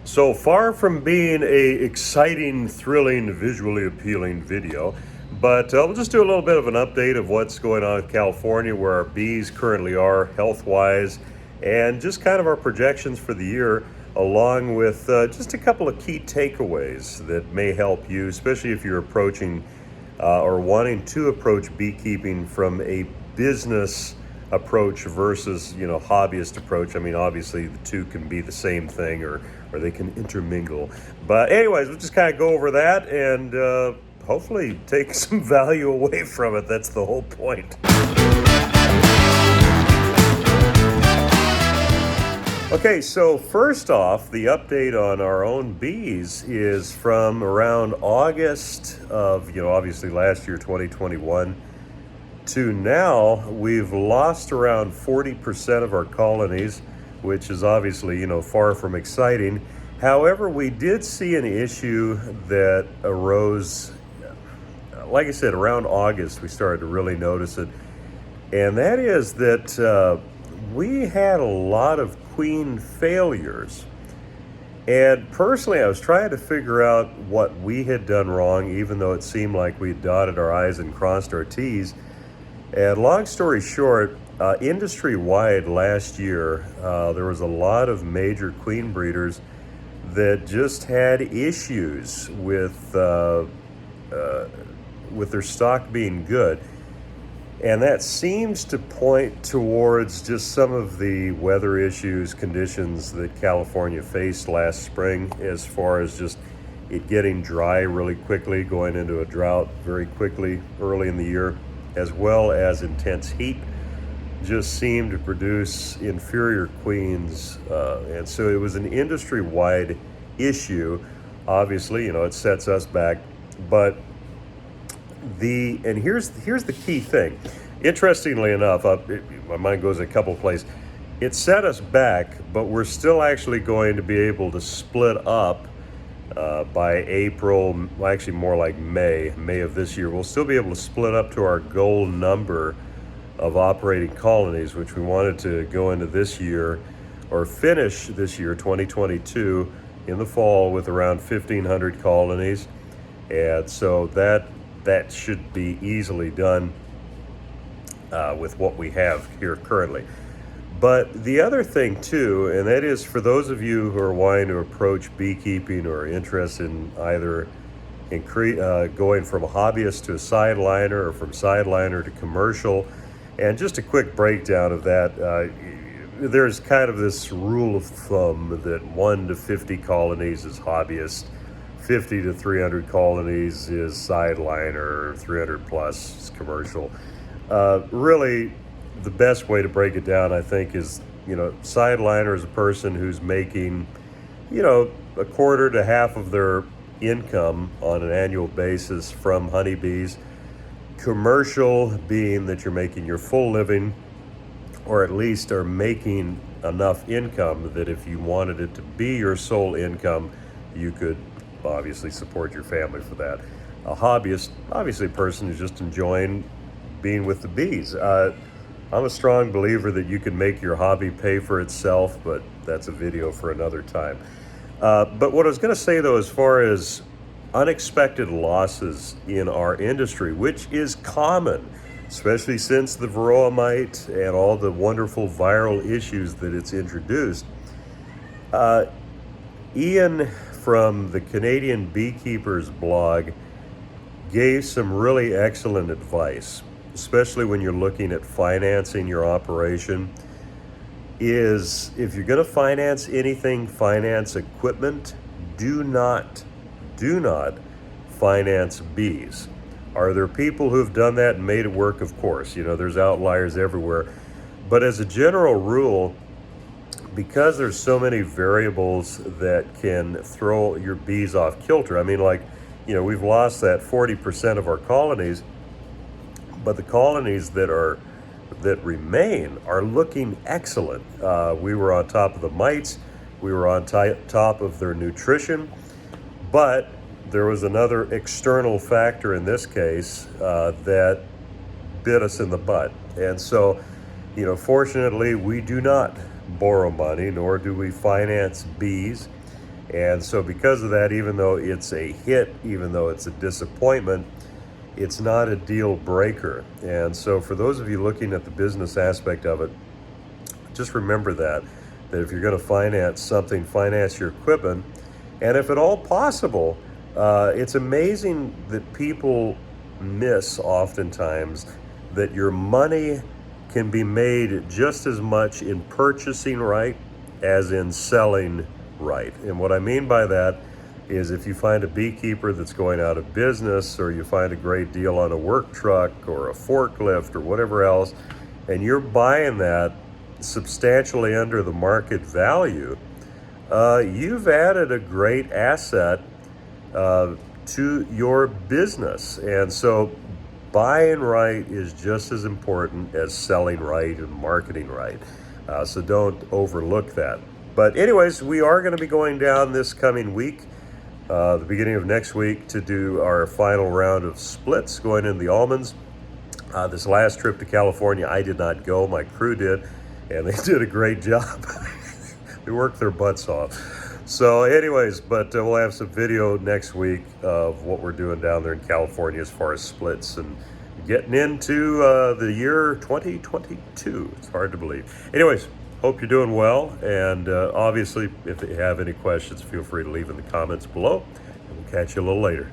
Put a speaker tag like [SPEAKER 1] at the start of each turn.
[SPEAKER 1] So far from being a exciting, thrilling, visually appealing video, but we'll just do a little bit of an update of what's going on with California, where our bees currently are health-wise, and just kind of our projections for the year, along with just a couple of key takeaways that may help you, especially if you're approaching or wanting to approach beekeeping from a business approach versus hobbyist approach. I mean, obviously the two can be the same thing, or they can intermingle. But anyways, we'll just kind of go over that and hopefully take some value away from it. That's the whole point. Okay, so first off, the update on our own bees is from around August of, obviously last year, 2021, to now. We've lost around 40% of our colonies, which is obviously, far from exciting. However, we did see an issue that arose, like I said, around August, we started to really notice it. And that is that we had a lot of queen failures. And personally, I was trying to figure out what we had done wrong, even though it seemed like we dotted our I's and crossed our T's. And long story short, industry-wide last year, there was a lot of major queen breeders that just had issues with their stock being good. And that seems to point towards just some of the weather issues, conditions that California faced last spring, as far as just it getting dry really quickly, going into a drought very quickly early in the year, as well as intense heat, just seemed to produce inferior queens. And so it was an industry-wide issue. Obviously, it sets us back. But here's the key thing. Interestingly enough, my mind goes a couple places. It set us back, but we're still actually going to be able to split up by April, well, actually more like May of this year. We'll still be able to split up to our goal number of operating colonies, which we wanted to go into this year, or finish this year, 2022, in the fall with around 1,500 colonies. And so that should be easily done with what we have here currently. But the other thing too, and that is for those of you who are wanting to approach beekeeping or interested in either going from a hobbyist to a sideliner, or from sideliner to commercial, and just a quick breakdown of that, there's kind of this rule of thumb that 1 to 50 colonies is hobbyist, 50 to 300 colonies is sideliner, 300 plus is commercial. Really, the best way to break it down, I think, is, sideliner is a person who's making, a quarter to half of their income on an annual basis from honeybees. Commercial being that you're making your full living, or at least are making enough income that if you wanted it to be your sole income, you could obviously support your family for that. A hobbyist, obviously a person who's just enjoying being with the bees. I'm a strong believer that you can make your hobby pay for itself, but that's a video for another time. But what I was going to say, though, as far as unexpected losses in our industry, which is common, especially since the varroa mite and all the wonderful viral issues that it's introduced. Ian from the Canadian Beekeepers blog gave some really excellent advice, especially when you're looking at financing your operation. Is if you're going to finance anything, finance equipment. Do not finance bees. Are there people who've done that and made it work? Of course, there's outliers everywhere. But as a general rule, because there's so many variables that can throw your bees off kilter. I mean, we've lost that 40% of our colonies, but the colonies that remain are looking excellent. We were on top of the mites. We were on top of their nutrition. But there was another external factor in this case that bit us in the butt. And so, fortunately, we do not borrow money, nor do we finance bees. And so because of that, even though it's a hit, even though it's a disappointment, it's not a deal breaker. And so for those of you looking at the business aspect of it, just remember that if you're going to finance something, finance your equipment. And if at all possible, it's amazing that people miss oftentimes that your money can be made just as much in purchasing right as in selling right. And what I mean by that is if you find a beekeeper that's going out of business, or you find a great deal on a work truck or a forklift or whatever else, and you're buying that substantially under the market value, you've added a great asset to your business. And so buying right is just as important as selling right and marketing right. So don't overlook that. But anyways, we are going to be going down this coming week, the beginning of next week, to do our final round of splits going into the almonds. This last trip to California, I did not go. My crew did, and they did a great job. They worked their butts off. So anyways, but we'll have some video next week of what we're doing down there in California as far as splits and getting into the year 2022. It's hard to believe. Anyways, hope you're doing well. And obviously, if you have any questions, feel free to leave in the comments below. And we'll catch you a little later.